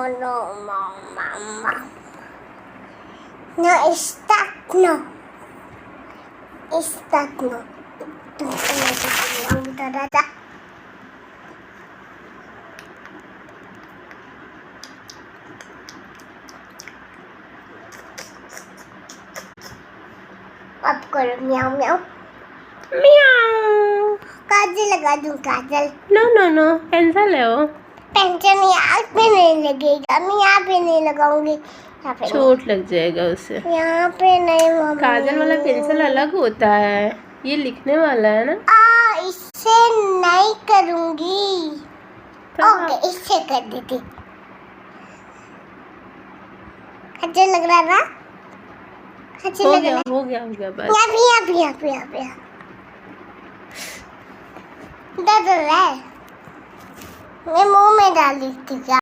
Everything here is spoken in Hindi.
no, mama. No, stuck, no. Stuck, no. अब करो म्याऊ म्याऊ म्याऊ। काजल लगा दूं काजल नो नो नो, पेंसिल है वो। पेंशन यहाँ पे नहीं लगेगा, मैं यहाँ पे नहीं लगाऊंगी, यहाँ पे चोट लग जाएगा उससे। नहीं। यहाँ पे नहीं मम्मी। काजल वाला पेंसिल अलग होता है, ये लिखने वाला है ना। इससे नहीं करूंगी। ओके, इससे कर देती। अच्छा लग रहा ना? अच्छा हो लग गया रहा हो गया हो गया बस। यहाँ पे दर्द हो रहा है, मैं मुंह में डाल देती क्या?